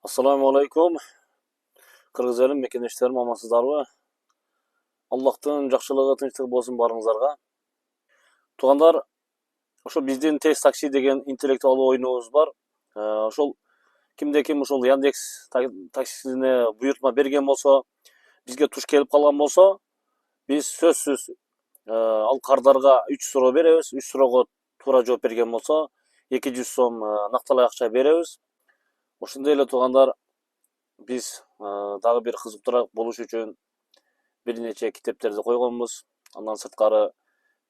Assalamu alaikum. Kırgız elim, mekенештерим, амансыздарбы? Аллахтын жакшылыгы, тынчтыгы болсун барыңыздарга. Туугандар, ошо биздин тест такси деген интеллектуалдуу оюнубуз бар. Ошол кимде-ким ошол Яндекс таксисине буйртма берген болсо, бизге туш келип калган болсо, биз сөзсүз ал кардарга 3 суроо беребиз. 3 суроого туура жооп берген болсо, 200 сом накталай акча беребиз. Ошондой эле туугандар, биз дагы бир кызыктуураак болуш үчүн бир нече китептерди койгонбуз. Андан сырткары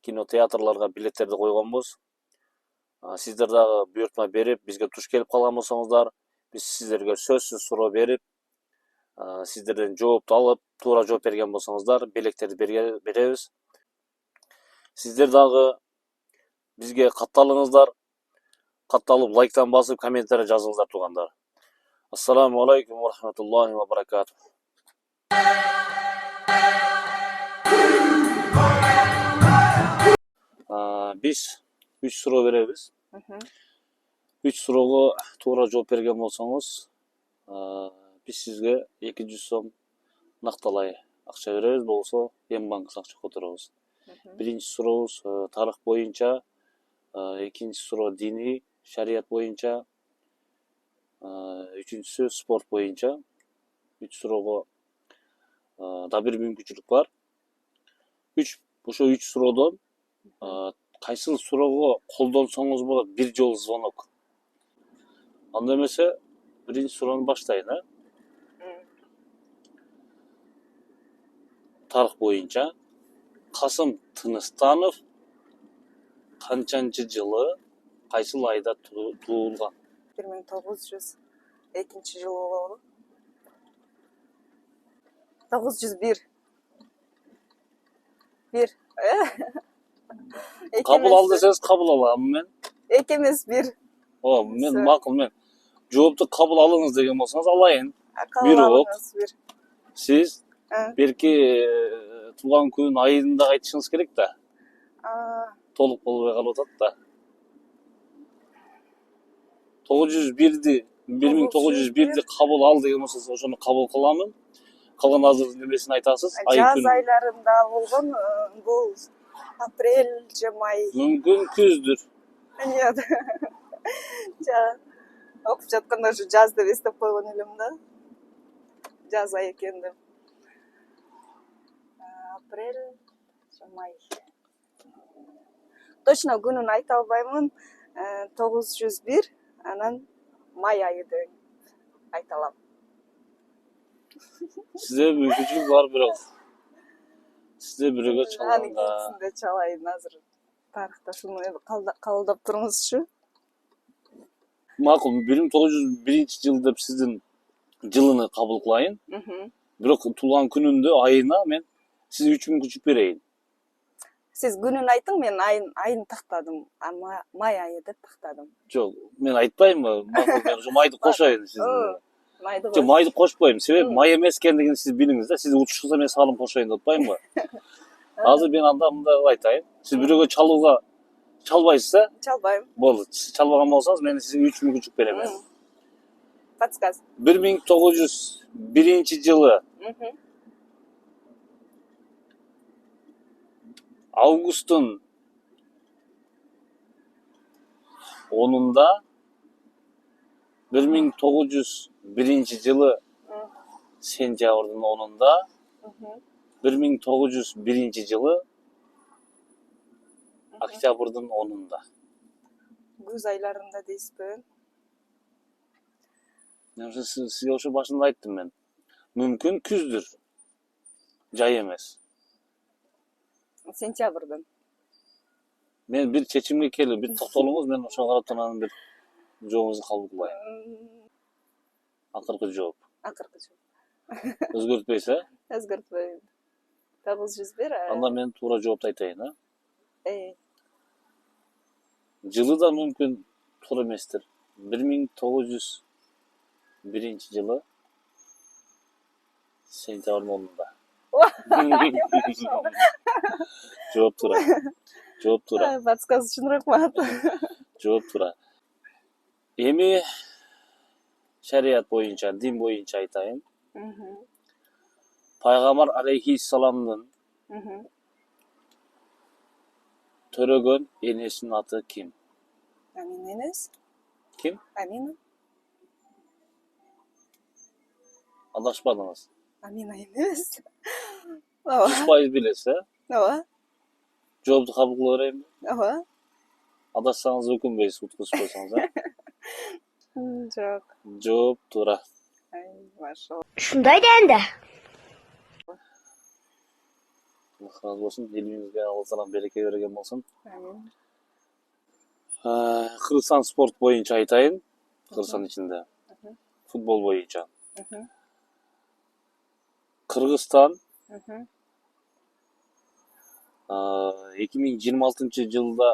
кинотеатрларга билеттерди койгонбуз. Сиздер дагы буйртма берип, бизге туш келип калган болсоңуздар, биз сиздерге сөзсүз суроо берип, сиздерден жоопту алып, туура жооп берген болсоңуздар, белектерди беребиз. Сиздер дагы бизге катталыңыздар. Катталып, лайктан басып, комментарий жазыңыздар туугандар. Ассаламу алейкум ва рахматуллахи ва баракату. Биз 3 суроо беребиз. 3 суроого туура жооп берген болсоңуз, биз сизге 200 сом накталай акча беребиз, болсо эми банкка акча которобуз. Биринчи сурообуз тарых боюнча, экинчи суроо диний, шарият боюнча, үчүнчүсү спорт боюнча. 3 суроого да бир мүмкүнчүлүк бар. Ошо 3 суроодон кайсыл суроого колдонсоңуз болот, бир жол звонок. Анда эмесе, биринчи суроону баштайын, Тарых боюнча Касым Тыныстанов канчанчы жылы, кайсыл айда туулган? 1902 жылы болобу? 901. Кабыл ал десеңиз кабыл алам мен. Эки эмес бир. Мен макул, мен жоопту кабыл алыңыз деген болсоңуз алайын. Бир ок. Сиз берки туулган күн айын да айтышыңыз керек да. Толук болбой калып атат да. 1901'di кабыл ал деген болсо, ошону кабыл кыламын. Калган азыр немесин айтасыз? Жаз айларында болгон, бул апрель же май. Мүмкүн күздүр. Нет. Окуп жатканда ушу жаз деп эстеп койгон элем да. Жаз ай экен деп. Апрель же май. Точно күнүн айта албаймын. 901, анан май айы деп айта алам. Сизде мүмкүнчүлүк бар, бирок сизде бирөөгө чалган да. Анын чалайын азыр. Тарыхта шуну кабылдап туруңузчу. Макул, 1901 деп сиздин жылыны кабыл кылайын. Бирок туулган күнүндө, айына мен сизге 3 мүмкүнчүлүк берейин. Сиз күнүн айтың, мен айын тактадым. Май айы деп тактадым. Жок, мен айтпаймынбы? Макул, мен ушу майды кошоюн сизге. Жок, майды кошпойм. Себеби май эмес экендигин сиз билиңиз да. Сиз утушкуза мен салым кошоюн деп атпаймынбы? Азыр мен анда мындай айтайын. Сиз бирөөгө чалууга чалбайсыз, Чалбайм. Болду. Сиз чалбаган болсоңуз, мен сизге 3 мүмкүнчүлүк берем. Подсказ. 1901 жылы августтун 10-unda, 1901 жылы сентябрдын 10-unda, 1901 жылы октябрдын 10-unda. Күз айларында дейсизби? Сизге ошо башында айттым мен. Мүмкүн күздүр. Жай эмес. Сентябрдын. Мен бир чечимге келип, бир токтолуңуз, мен ошого карап анан бир жообуңузду кабыл кылайын. Акыркы жооп. Өзгөртпөйсүз, Өзгөртпөйм. 901. Анда мен туура жоопту айтайын, Жылы да мүмкүн туура эместир. 1901 жылы сентябрдын 10-unda. Жооп туура. Подсказ үчүн рахмат. Жооп туура. Эми Şeriat boyunca, din boyunca aytayın. Mhm. Пайгамбар алейхиссаламдын Mhm. төрөгөн энесинин аты ким? Амина Энес. Ким? Амина. Адашпадыңыз. Амина Энес. Ооба. 100% билесиз, Ооба. Жоопту кабыл кыла берейинби? Ооба. Адашсаңыз өкүнбөйсүз, уткузуп койсоңуз, Жок. Жооп туура. Ай, машалла. Ушундай да энди. Аллах разы болсун, илимиңизге Алла салам береке берген болсун. Амин. Кыргызстан спорт боюнча айтайын. Кыргызстан ичинде. Футбол боюнча. Mhm. Кыргызстан Mhm. 2026-жылда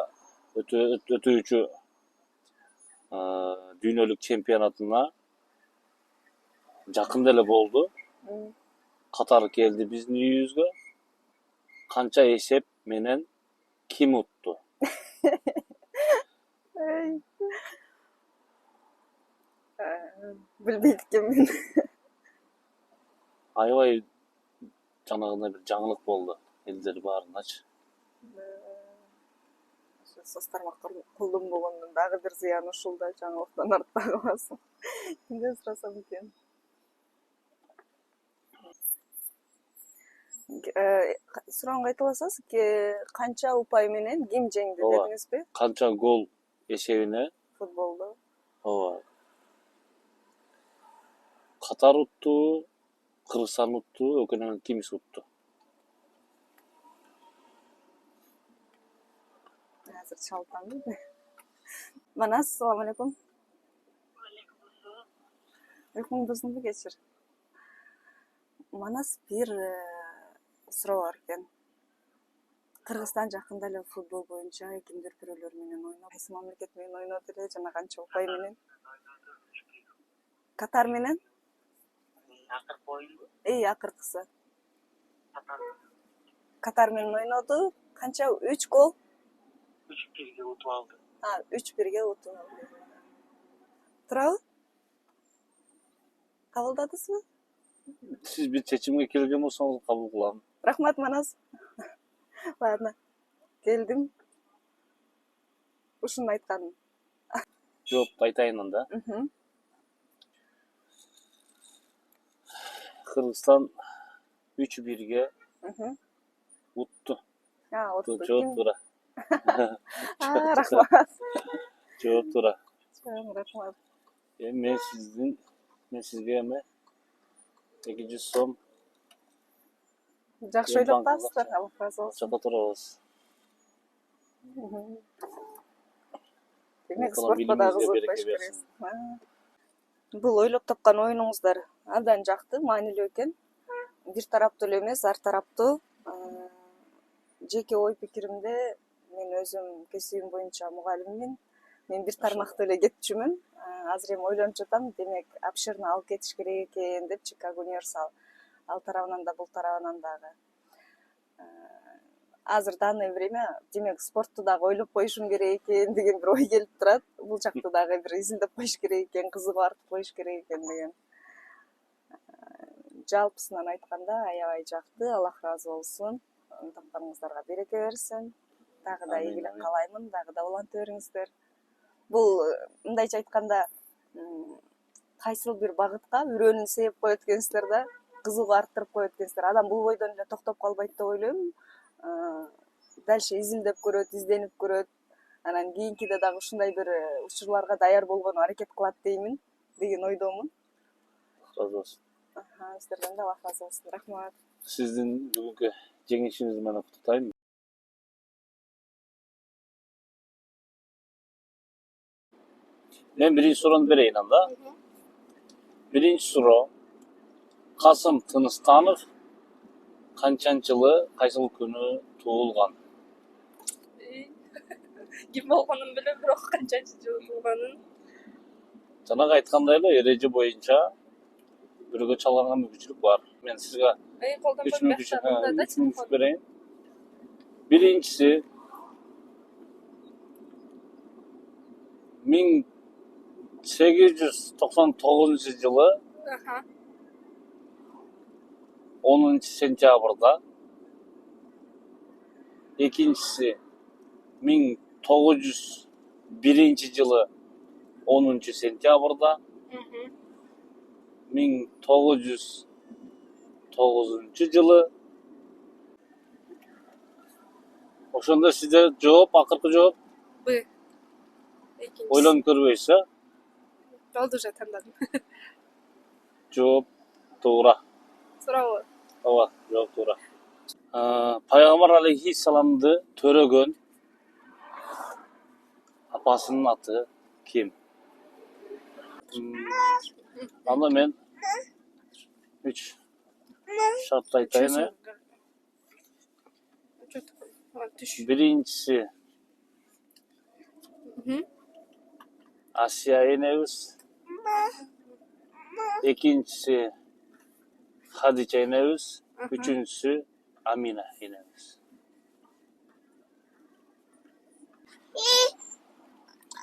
өтүүчү дүйнөлүк чемпионатына жакында эле болду. Катар келди биздин үйүбүзгө. Канча эсеп менен ким утту? Ай. Билбейт экенмин. Аябай жанагындай бир жаңылык болду. Элдер баарыначы. Сөз тармак кылдым болгондун дагы бир зыяны ушул да жаңылыктан артта калбасын. Кимден сурасам экен? Суроону кайта аласыз? Канча упай менен ким жеңди Ооба. дедиңизби? Канча гол эсебине? Футболдо. Ооба. Катар утту, Кыргызстан утту, экөөнөн кимиси утту? Азыр чалтам. Манас, салам алейкум. Uykumu buzuldu geçir. Манас бир суроо бар экен. Кыргызстан жакында эле футбол боюнча кимдир бирөөлөр менен ойноп, кайсы мамлекет менен ойноду эле жана канча упай менен? Катар менен? Акыркы оюнду Акыркысы. Катар менен ойноду. Канча 3 гол? 3-1 утуп алды. 3-1 утуп алды. Туурабы? Кабылдадыңызбы? Сиз бир чечимге келген болсоңуз кабыл кылам. Рахмат, Манас. Ладно. Келдим. Ушуну айтканым. Жоопту айтайын анда. Кыргызстан 3-1 утту. Утту. Жооп туура. Рахмат. Жооп туура. Рахмат. Мен сизге 200 сом Жакшы ойлоп атасыздар, Алла разы болсун. чата турабыз. Демек, спортко да кызыгып бересиз. Бул ойлоп тапкан оюнуңуздар абдан жакты, маанилүү экен. Бир тараптуу эле эмес, ар тараптуу. Жеке ой пикиримде мен өзүм кесибим боюнча мугалиммин. Мен бир тармактуу эле кетчүмүн. Азыр эми ойлонуп жатам, демек обширно алып кетиш керек экен деп Чикаго Универсал ал тарабынан да бул тарабынан дагы. Азыр данное время демек спортту дагы ойлоп коюшум керек экен деген бир ой келип турат. Бул жакты дагы бир изилдеп коюш керек экен, кызыгып артып коюш керек экен деген. Жалпысынан айтканда аябай жакты, Аллах разы болсун. Тапканыңыздарга береке берсин. Дагы да ийгилик каалаймын, дагы да уланта бериңиздер. Бул мындайча айтканда кайсыл бир багытка үрөөнүн себеп коет экенсиздер да, кызыгуу арттырып коет экенсиздер. Адам бул бойдон эле токтоп калбайт деп ойлойм. Дальше изилдеп көрөт, изденип көрөт. Анан кийинкиде дагы ушундай бир учурларга даяр болгону аракет кылат деймин деген ойдомун. Разы болсун. Сиздерден да Аллах разы болсун. Рахмат. Сиздин бүгүнкү жеңишиңиз менен куттуктайм. Мен биринчи суроону берейин анда. Биринчи суроо. Касым Тыныстанов канчанчылы, кайсыл күнү туулган? Ким болгонун билем, бирок канчанчы жылы туулганын. Жанагы айткандай эле эреже боюнча бирөөгө чалганга мүмкүнчүлүк бар. Мен сизге үч мүмкүнчүлүк берейин. Биринчиси 899-жылы Аха. 10-сентябрда, экинчиси 1901-жылы 10-сентябрда, Мгм. 1909-жылы. Ошондо сизде жооп, акыркы жооп Б. Экинчиси. ойлонуп көрбөйсүз, а? Болду уже тандадым. Жооп туура. Сурабы. Ооба, жооп туура. Пайгамбар алейхиссаламды төрөгөн апасынын аты ким? Анда мен 3 шартты айтайын. Түш. Биринчиси Мгм. Асия энебиз, экинчиси Хадича энебиз, Аха. үчүнчүсү Амина энебиз.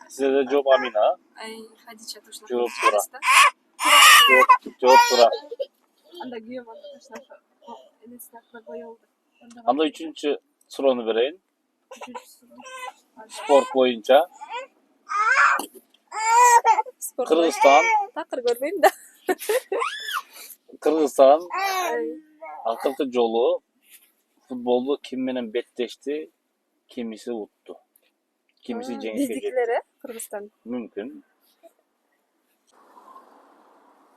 Сизде жооп Амина, а? Ай, Хадича точно. Жооп туура. Да? Жооп туура. Анда күйөөм анда точно энесине акыры боелду. Анда үчүнчү суроону берейин. Үчүнчүсү. Спорт боюнча Спорт. Кыргызстан Такыр көрбөйм да. Ай. акыркы жолу футболду ким менен беттешти, кимиси утту. Кимиси жеңишке жетти. Биздикилер, Кыргызстан. Мүмкүн.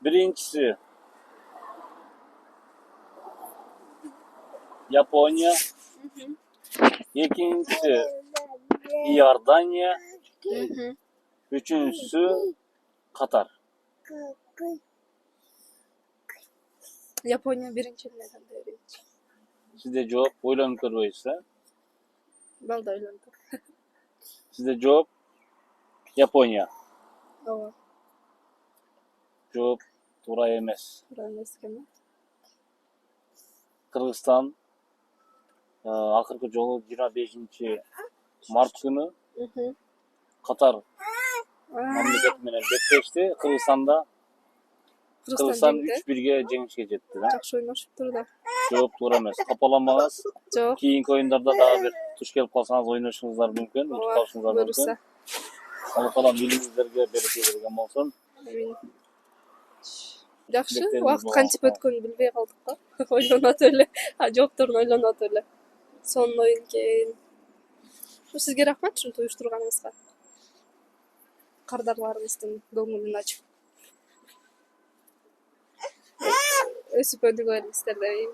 Биринчиси Япония, Мгм. экинчиси Иордания, Мгм. үчүнчүсү Катар. Япония биринчи эле анда биринчи. Сизде жооп ойлонуп көрбөйсүз, а? Балда ойлондум. Сизде жооп Япония. Ооба. Жооп туура эмес. Туура эмес экен. Кыргызстан акыркы жолу 25-март күнү Мгм. Катар мамлекети менен беттешти. Кыргызстанда Кыргызстан жеңди. 3-1 жеңишке жетти, да? Жакшы ойношуптур да. Жооп туура эмес. Капаламаңыз. Жок. Кийинки оюндарда дагы бир туш келип калсаңыз ойношуңуздар мүмкүн, утуп Ооба. калышыңыздар мүмкүн. Буюрса. Алла таалам билимиңиздерге береке берген болсун. Амин. Жакшы, Тилектериңиз убакыт болгон кантип болсо. өткөнүн билбей калдык го. Ойлонот эле. Жоопторун ойлонот эле. Сонун оюн экен. Сизге рахмат ушинтип уюштурганыңызга. Кардарларыңыздын көңүлүн ачып. Өсүп өнүгө бериңиздер дейм.